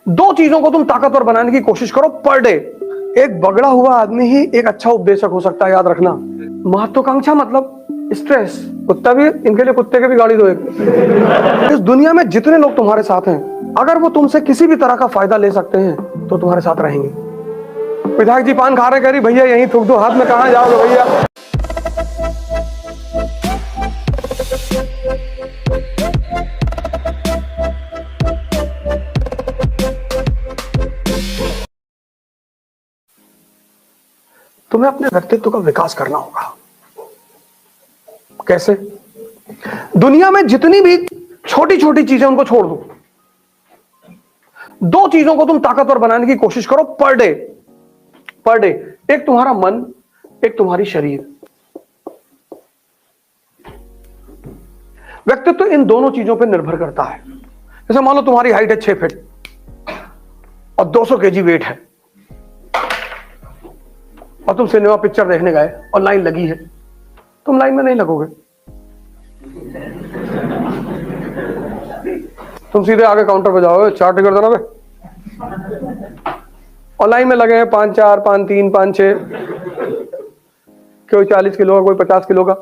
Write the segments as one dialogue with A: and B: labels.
A: दो चीजों को तुम ताकतवर बनाने की कोशिश करो पर डे। एक बगड़ा हुआ आदमी ही एक अच्छा उपदेशक हो सकता है, याद रखना। महत्वाकांक्षा मतलब स्ट्रेस। कुत्ता भी, इनके लिए कुत्ते के भी गाड़ी दो एक। इस दुनिया में जितने लोग तुम्हारे साथ हैं, अगर वो तुमसे किसी भी तरह का फायदा ले सकते हैं तो तुम्हारे साथ रहेंगे। विधायक जी पान खा रहे, कह रही भैया यहीं थूक दो, हाथ में कहां जाओगे भैया। तुम्हें अपने व्यक्तित्व का विकास करना होगा। कैसे? दुनिया में जितनी भी छोटी छोटी चीजें उनको छोड़ दो। दो चीजों को तुम ताकतवर बनाने की कोशिश करो पर डे। पर डे एक तुम्हारा मन, एक तुम्हारी शरीर। व्यक्तित्व इन दोनों चीजों पर निर्भर करता है। जैसे मान लो तुम्हारी हाइट है 6 फीट और 200 केजी वेट है, और तुम सिनेमा पिक्चर देखने गए और लाइन लगी है, तुम लाइन में नहीं लगोगे। तुम सीधे आगे काउंटर पे जाओगे, 4 टिकट देना बे। और लाइन में लगे हैं 5-4, 5-3, 5-6, कोई 40 किलो का, कोई 50 किलो का।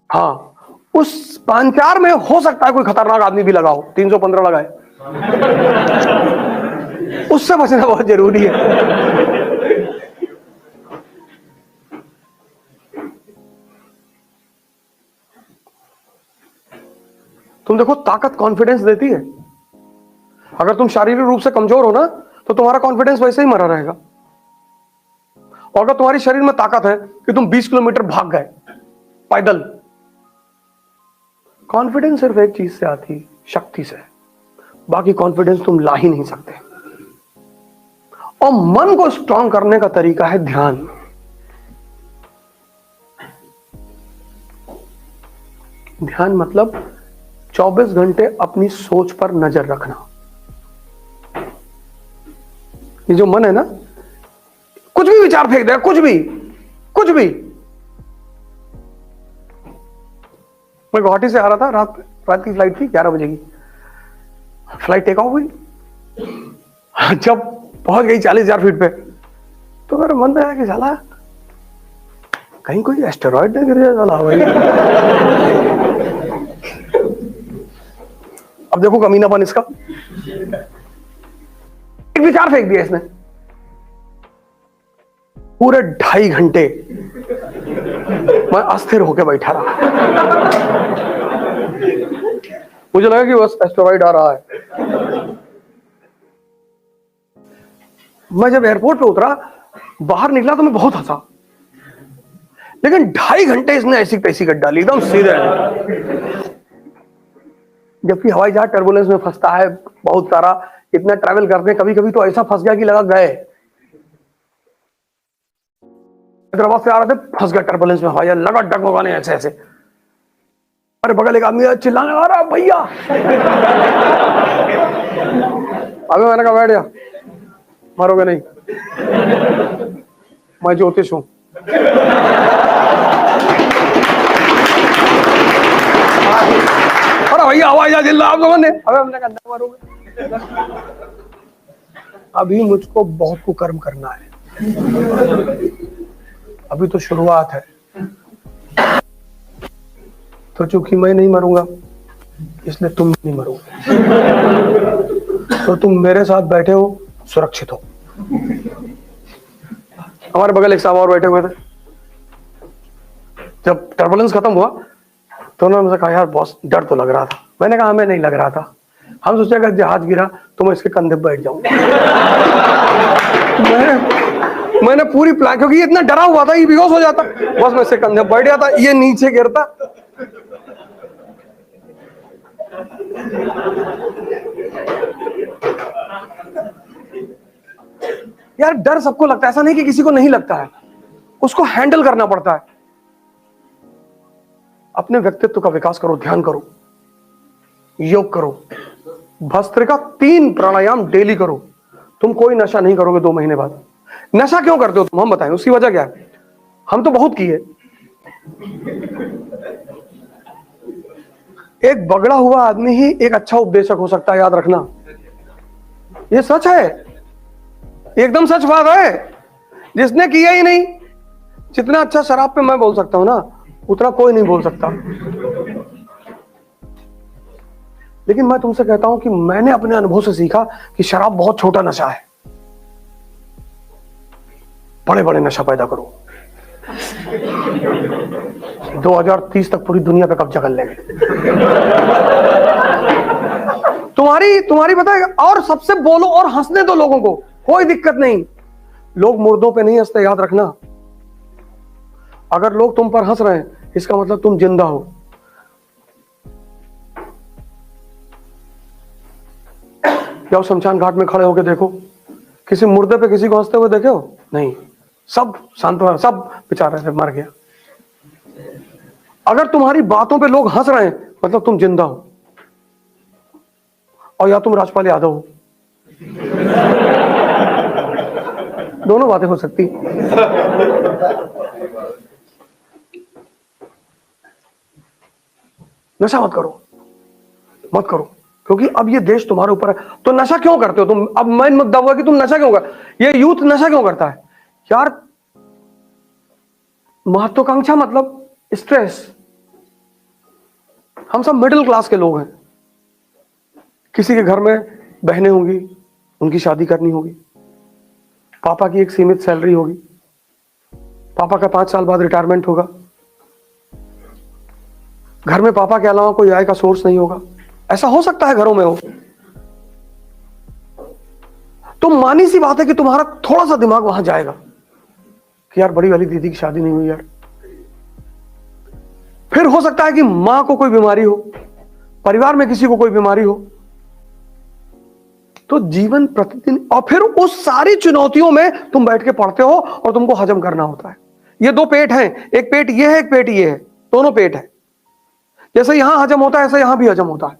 A: हाँ, उस 5-4 में हो सकता है कोई खतरनाक आदमी भी लगा हो, 315 लगाए। उससे बचना बहुत जरूरी है। तुम देखो, ताकत कॉन्फिडेंस देती है। अगर तुम शारीरिक रूप से कमजोर हो ना, तो तुम्हारा कॉन्फिडेंस वैसे ही मरा रहेगा। और अगर तुम्हारी शरीर में ताकत है कि तुम 20 किलोमीटर भाग गए पैदल, कॉन्फिडेंस सिर्फ एक चीज से आती, शक्ति से। बाकी कॉन्फिडेंस तुम ला ही नहीं सकते। और मन को स्ट्रांग करने का तरीका है ध्यान। ध्यान मतलब 24 घंटे अपनी सोच पर नजर रखना। ये जो मन है ना, कुछ भी विचार फेंक देगा, कुछ भी। मैं गुवाहाटी से आ रहा था, रात की फ्लाइट थी, 11 बजे की फ्लाइट टेक ऑफ हुई। जब पहुंच गई 40,000 फीट पे, तो मेरे मन में आया कि साला कहीं कोई एस्टेरॉइड ना गिर जाए साला भाई। अब देखो कमीनापन इसका। एक विचार फेंक दिया इसने। पूरे 2.5 घंटे मैं अस्थिर होकर बैठा रहा। मुझे लगा कि बस एस्टेरॉइड आ रहा है। मैं जब एयरपोर्ट पे उतरा, बाहर निकला तो मैं बहुत हंसा। लेकिन 2.5 घंटे इसने ऐसी तैसी कर डाली, एकदम सीधे। जबकि हवाई जहाज टर्बुलेंस में फंसता है बहुत सारा, इतना ट्रैवल करते, कभी कभी तो ऐसा फंस गया कि लगा गए। हैदराबाद से आ रहे थे, फंस गया टर्बुलेंस में, हवाई जहाज लगा डगमगाने ऐसे ऐसे। अरे बगल एक आदमी चिल्लाने आ रहा, भैया। अभी मैंने कहा बैठ जा, मारोगे नहीं, मैं ज्योतिष हूं। अरे भैया हवाई जहाज चिल्ला आपको मैंने, अबे हमने कहा मारोगे। अभी मुझको बहुत कुकर्म करना है, अभी तो शुरुआत है। तो चूंकि मैं नहीं मरूंगा, इसलिए तुम नहीं मरोगे। तो तुम मेरे साथ बैठे हो, सुरक्षित हो। हमारे बगल एक साहब और बैठे हुए थे। जब टर्बुलेंस खत्म हुआ तो उन्होंने मुझसे कहा, यार बॉस डर तो लग रहा था। मैंने कहा हमें नहीं लग रहा था, हम सोचे अगर जहाज गिरा तो मैं इसके कंधे पर बैठ जाऊंगा। मैंने पूरी प्लान, क्योंकि ये इतना डरा हुआ था, ये बेहोश हो जाता, बस मैं इसके कंधे पर बैठ जाता, ये नीचे गिरता। यार डर सबको लगता है, ऐसा नहीं कि किसी को नहीं लगता है, उसको हैंडल करना पड़ता है। अपने व्यक्तित्व का विकास करो, ध्यान करो, योग करो, भस्त्रिका 3 प्राणायाम डेली करो। तुम कोई नशा नहीं करोगे 2 महीने बाद। नशा क्यों करते हो तुम, हम बताएं, उसकी वजह क्या है। हम तो बहुत किए। एक बगड़ा हुआ आदमी ही एक अच्छा उपदेशक हो सकता है, याद रखना। ये सच है, एकदम सच बात है। जिसने किया ही नहीं, जितना अच्छा शराब पे मैं बोल सकता हूं ना, उतना कोई नहीं बोल सकता। लेकिन मैं तुमसे कहता हूं कि मैंने अपने अनुभव से सीखा कि शराब बहुत छोटा नशा है। बड़े बड़े नशा पैदा करो, 2030 तक पूरी दुनिया पे कब्जा कर लेंगे। तुम्हारी पता है, और सबसे बोलो और हंसने दो लोगों को, कोई दिक्कत नहीं। लोग मुर्दों पे नहीं हंसते, याद रखना। अगर लोग तुम पर हंस रहे हैं, इसका मतलब तुम जिंदा हो। जाओ शमशान घाट में खड़े होकर देखो, किसी मुर्दे पे किसी को हंसते हुए देखे हो? नहीं, सब सांत्वना, सब बेचारे से मर गया। अगर तुम्हारी बातों पे लोग हंस रहे हैं, मतलब तुम जिंदा हो, और या तुम राजपाल यादव हो। दोनों बातें हो सकती। नशा मत करो, मत करो, क्योंकि अब ये देश तुम्हारे ऊपर है। तो नशा क्यों करते हो तुम? अब मेन मुद्दा हुआ कि तुम नशा क्यों कर, ये यूथ नशा क्यों करता है यार? महत्वाकांक्षा मतलब स्ट्रेस। हम सब मिडिल क्लास के लोग हैं। किसी के घर में बहनें होंगी, उनकी शादी करनी होगी, पापा की एक सीमित सैलरी होगी, पापा का 5 साल बाद रिटायरमेंट होगा, घर में पापा के अलावा कोई आय का सोर्स नहीं होगा। ऐसा हो सकता है घरों में हो। तो मानी सी बात है कि तुम्हारा थोड़ा सा दिमाग वहां जाएगा कि यार बड़ी वाली दीदी की शादी नहीं हुई यार। फिर हो सकता है कि मां को कोई बीमारी हो, परिवार में किसी को कोई बीमारी हो। तो जीवन प्रतिदिन, और फिर उस सारी चुनौतियों में तुम बैठ के पढ़ते हो और तुमको हजम करना होता है। ये 2 पेट हैं, एक पेट ये है, एक पेट ये है, दोनों पेट है। जैसे यहां हजम होता है, ऐसे यहां भी हजम होता है।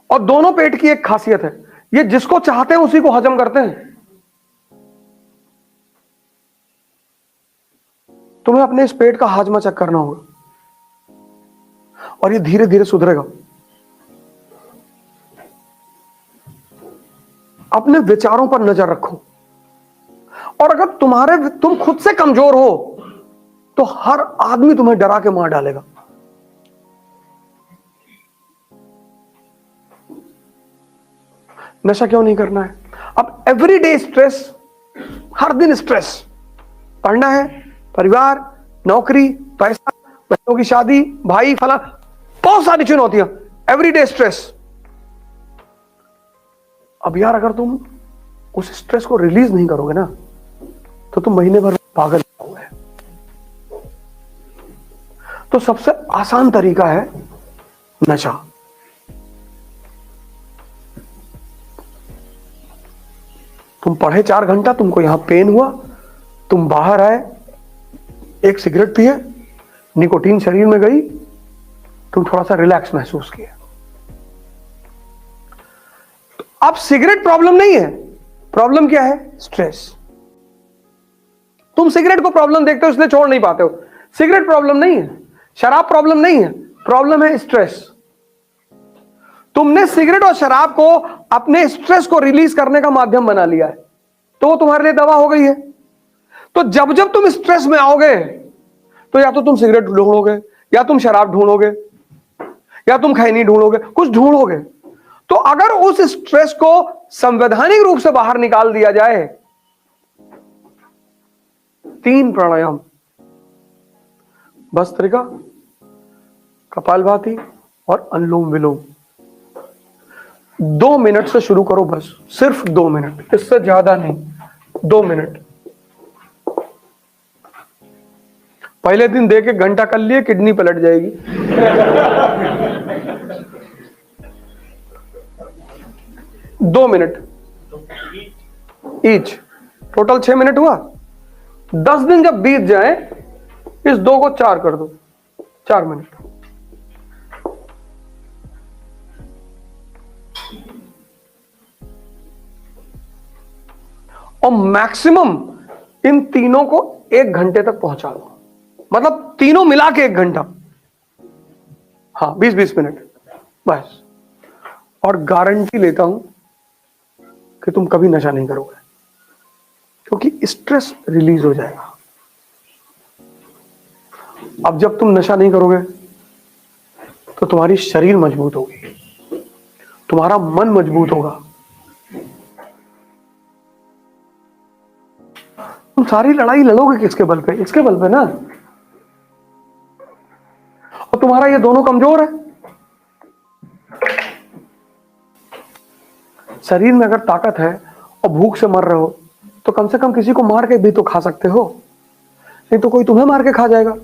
A: और दोनों पेट की एक खासियत है, ये जिसको चाहते हैं उसी को हजम करते हैं। तुम्हें अपने इस पेट का हाजमा चेक करना होगा, और ये धीरे धीरे सुधरेगा। अपने विचारों पर नजर रखो, और अगर तुम खुद से कमजोर हो तो हर आदमी तुम्हें डरा के मार डालेगा। नशा क्यों नहीं करना है? अब एवरीडे स्ट्रेस, हर दिन स्ट्रेस, पढ़ना है, परिवार, नौकरी, पैसा, बच्चों की शादी, भाई फला, बहुत सारी चुनौतियां, एवरीडे स्ट्रेस। अब यार अगर तुम उस स्ट्रेस को रिलीज नहीं करोगे ना, तो तुम महीने भर पागल होगे। तो सबसे आसान तरीका है नशा। तुम पढ़े 4 घंटा, तुमको यहां पेन हुआ, तुम बाहर आए, एक सिगरेट पिए, निकोटीन शरीर में गई, तुम थोड़ा सा रिलैक्स महसूस किया। तो अब सिगरेट प्रॉब्लम नहीं है, प्रॉब्लम क्या है? स्ट्रेस। तुम सिगरेट को प्रॉब्लम देखते हो इसलिए छोड़ नहीं पाते हो। सिगरेट प्रॉब्लम नहीं है, शराब प्रॉब्लम नहीं है, प्रॉब्लम है स्ट्रेस। तुमने सिगरेट और शराब को अपने स्ट्रेस को रिलीज करने का माध्यम बना लिया है, तो वो तुम्हारे लिए दवा हो गई है। तो जब जब तुम स्ट्रेस में आओगे, तो या तो तुम सिगरेट ढूंढोगे, या तुम शराब ढूंढोगे, या तुम खैनी ढूंढोगे, कुछ ढूंढोगे। तो अगर उस स्ट्रेस को संवैधानिक रूप से बाहर निकाल दिया जाए, 3 प्राणायाम, भस्त्रिका, कपालभाति और अनुलोम विलोम, 2 मिनट से शुरू करो, बस सिर्फ 2 मिनट, इससे ज्यादा नहीं, 2 मिनट। पहले दिन देके घंटा कर लिए, किडनी पलट जाएगी। 2 मिनट ईच, टोटल 6 मिनट हुआ। 10 दिन जब बीत जाए, इस 2 को 4 कर दो, 4 मिनट। और मैक्सिमम इन तीनों को 1 घंटे तक पहुंचा दो, मतलब तीनों मिला के 1 घंटा। हाँ 20-20 मिनट बस। और गारंटी लेता हूं कि तुम कभी नशा नहीं करोगे, क्योंकि स्ट्रेस रिलीज हो जाएगा। अब जब तुम नशा नहीं करोगे तो तुम्हारी शरीर मजबूत होगी, तुम्हारा मन मजबूत होगा। तुम सारी लड़ाई लड़ोगे किसके बल पे? इसके बल पे ना। और तुम्हारा ये दोनों कमजोर है। शरीर में अगर ताकत है और भूख से मर रहे हो तो कम से कम किसी को मार के भी तो खा सकते हो, नहीं तो कोई तुम्हें मार के खा जाएगा।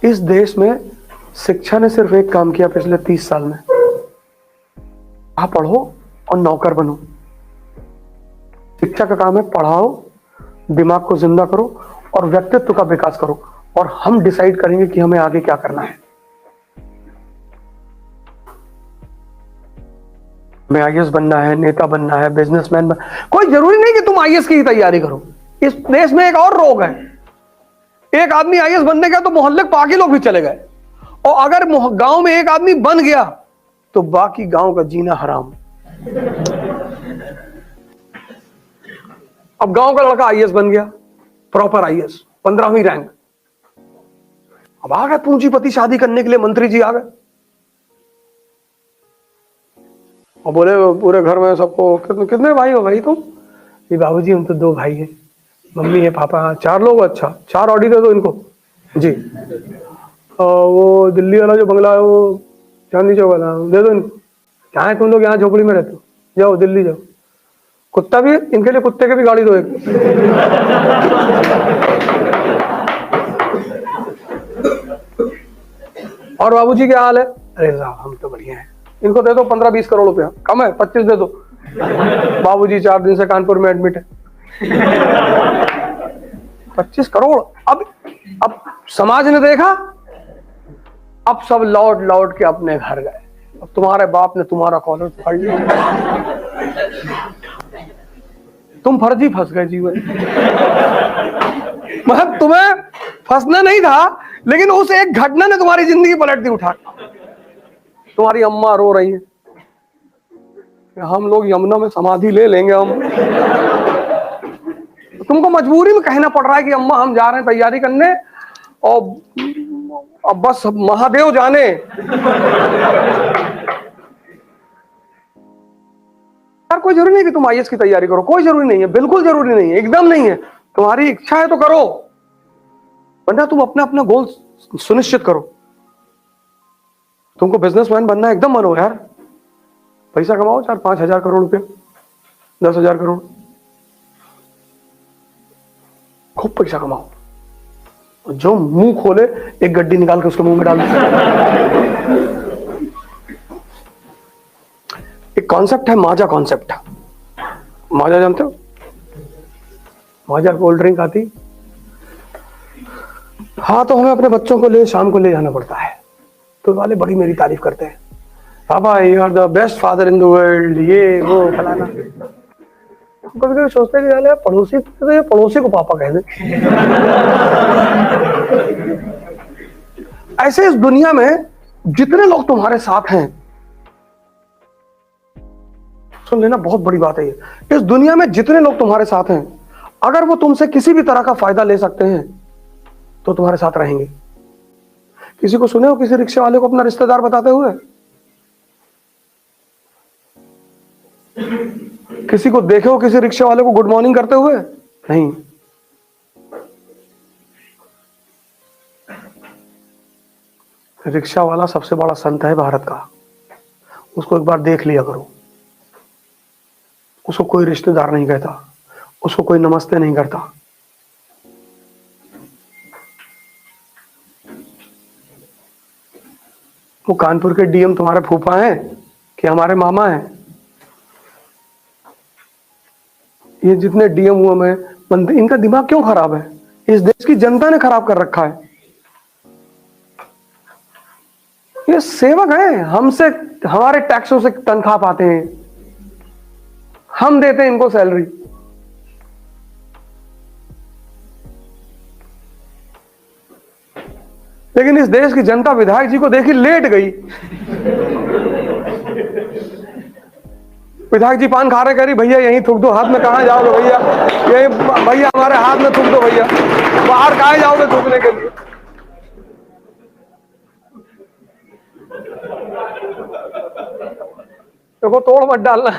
A: इस देश में शिक्षा ने सिर्फ एक काम किया पिछले 30 साल में, आप पढ़ो और नौकर बनो। शिक्षा का काम है पढ़ाओ, दिमाग को जिंदा करो और व्यक्तित्व का विकास करो, और हम डिसाइड करेंगे कि हमें आगे क्या करना है। हमें आईएएस बनना है, नेता बनना है, बिजनेसमैन बनना, कोई जरूरी नहीं कि तुम आईएएस की ही तैयारी करो। इस देश में एक और रोग है, एक आदमी आईएएस बनने गया तो मोहल्ले के बाकी लोग भी चले गए, और अगर गांव में एक आदमी बन गया तो बाकी गांव का जीना हराम। अब गांव का लड़का आईएएस बन गया, प्रॉपर आईएएस, 15वीं रैंक। अब आ गए पूंजीपति, शादी करने के लिए मंत्री जी आ गए और बोले पूरे घर में सबको, कितने भाई हो भाई तुम? ये बाबूजी हम तो 2 भाई हैं, मम्मी है, पापा, 4 लोग। अच्छा 4 ऑडी दे दो इनको जी। वो दिल्ली वाला जो बंगला है वो चांदनी चौक वाला दे दो इनको। क्या है तुम लोग यहाँ झोपड़ी में रहते हो, जाओ दिल्ली जाओ। कुत्ता भी, इनके लिए कुत्ते की भी गाड़ी दो एक। और बाबूजी क्या हाल है? अरे साहब हम तो बढ़िया हैं, इनको दे दो 15-20 करोड़ रुपया, कम है 25 दे दो। बाबूजी 4 दिन से कानपुर में एडमिट है। 25 करोड़। अब समाज ने देखा, अब सब लौट लौट के अपने घर गए। अब तुम्हारे बाप ने तुम्हारा कॉलर फाड़ लिया, तुम फर्जी फंस गए जीवन। मतलब तुम्हें फंसना नहीं था, लेकिन उस एक घटना ने तुम्हारी जिंदगी पलट दी उठा। तुम्हारी अम्मा रो रही है, हम लोग यमुना में समाधि ले लेंगे हम। तुमको मजबूरी में कहना पड़ रहा है कि अम्मा हम जा रहे हैं तैयारी करने, और अब बस महादेव जाने। यार कोई जरूरी नहीं कि तुम आईएएस की तैयारी करो, कोई जरूरी नहीं है, बिल्कुल जरूरी नहीं है, एकदम नहीं है। तुम्हारी इच्छा है तो करो, वरना तुम अपना अपना गोल सुनिश्चित करो। तुमको बिजनेसमैन बनना है, एकदम बनो यार। पैसा कमाओ, 4-5 हजार करोड़ रुपया, 10 हजार करोड़, खूब पैसा कमाओ। जो मुंह खोले एक गड्डी निकाल के उसके मुंह में डाल दो। एक कॉन्सेप्ट है माजा कॉन्सेप्ट। माजा जानते हो? माजा कोल्ड ड्रिंक आती। हाँ, तो हमें अपने बच्चों को शाम को ले जाना पड़ता है, तो वाले बड़ी मेरी तारीफ करते हैं, papa you are the best father in the world, ये वो फलाना। कभी कभी सोचते हैं कि पड़ोसी तो ये पड़ोसी को पापा कह दे। ऐसे इस दुनिया में जितने लोग तुम्हारे साथ हैं, सुन लेना, बहुत बड़ी बात है ये। इस दुनिया में जितने लोग तुम्हारे साथ हैं, अगर वो तुमसे किसी भी तरह का फायदा ले सकते हैं तो तुम्हारे साथ रहेंगे। किसी को सुने हो किसी रिक्शे वाले को अपना रिश्तेदार बताते हुए? किसी को देखे हो किसी रिक्शे वाले को गुड मॉर्निंग करते हुए? नहीं। रिक्शा वाला सबसे बड़ा संत है भारत का, उसको एक बार देख लिया करो। उसको कोई रिश्तेदार नहीं कहता, उसको कोई नमस्ते नहीं करता। वो कानपुर के डीएम तुम्हारे फूफा हैं कि हमारे मामा हैं? ये जितने डीएम हुए में मंत्री, इनका दिमाग क्यों खराब है? इस देश की जनता ने खराब कर रखा है। ये सेवक हैं, हमसे हमारे टैक्सों से तनख्वाह पाते हैं, हम देते हैं इनको सैलरी। लेकिन इस देश की जनता विधायक जी को देखी लेट गई। विधायक जी पान खा रहे, कह रही भैया यहीं थूक दो, हाथ में कहाँ जाओगे भैया, यही भैया हमारे हाथ में थूक दो भैया, बाहर कहाँ जाओगे थूकने के लिए। देखो तोड़ मत डालना।